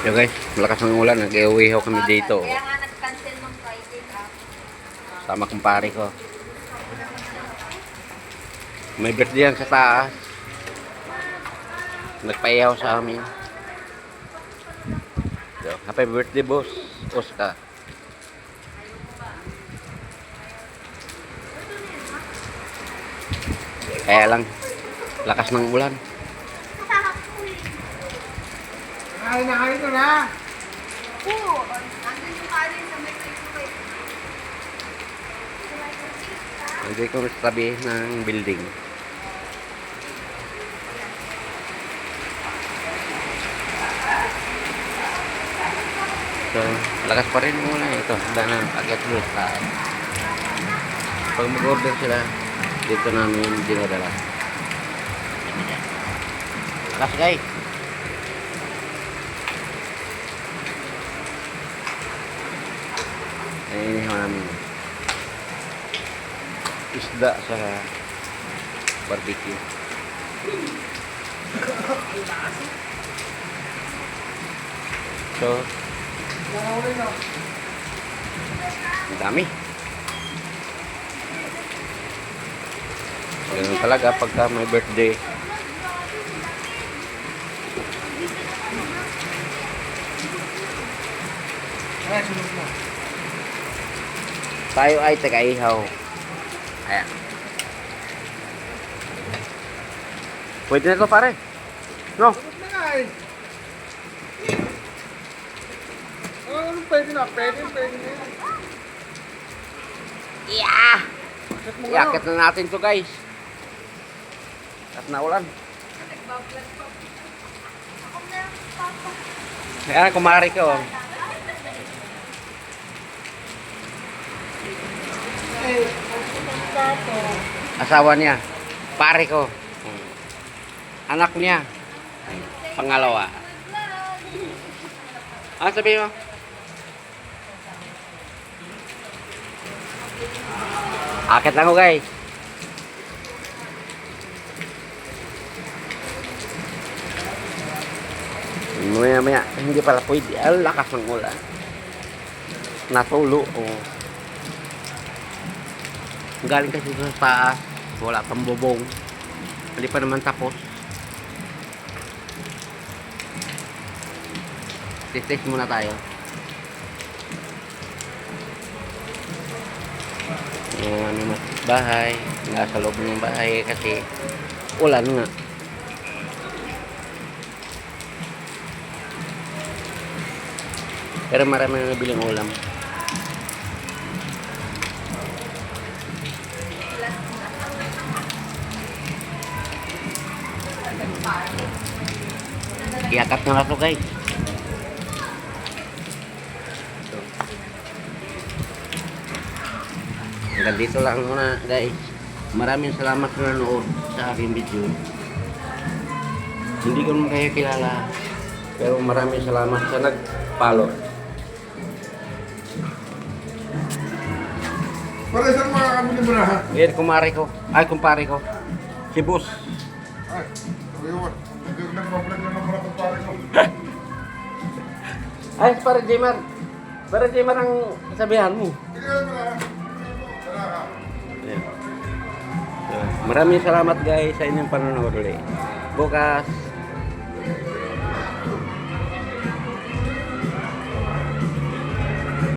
Yo guys, malakas ng ulan. Nag-iuwihaw kami dito. Kaya nga nag-cancel ng Friday ka. Sama kumpare ko. May birthday yan sa taas. Nagpaihaw sa amin. Yo, happy birthday boss. Oscar. Kaya lang, lakas ng ulan. Kain na kain na. Oo, andun yung kanin sa may microwave. Hindi ko sa tabi ng building. So, lakas pa rin muna ito. Handa na agad doon sa pag mag-order sila, dito namin dinadala. Lakas guys. Ayun yung namin isda sa barbecue. So, ang dami. Ganun talaga pagka may birthday. Tayo ay taga-ihaw. Ayan. Pwede na ito pare. No? Pwede na. Pwede na. Yeah! Iakit na natin to guys. At naulan. Ayan, kumari ko. Asawa niya. Pare ko. Anak niya. Pangalawa. Ano sabihin mo? Akit lang ko guys. Maya hindi pala pwede. Ang lakas ng ulan. Natulo. Oh. Galing kasi sa taas. Wala pang bubong. Hindi pa naman tapos. Test muna tayo. Yung ano, bahay. Nasa loob ng bahay kasi ulan nga. Pero marami na nabiling ulam. Iakap na ako guys. Hanggang dito lang muna guys. Maraming salamat sa nanood sa aking video. Hindi ko naman kayo kilala. Pero maraming salamat sa nag-follow. Para saan makakabili mo na? Yan, kumare ko. Ay, kumpare ko. Si boss. Ay, sabi ko, nag-vlog na naman ako pare ko. Ay, para Jimar. Para Jimar ang sabihan mo. Sige na pala. Ayan. So, maraming salamat guys sa inyong panonood ulit. Bukas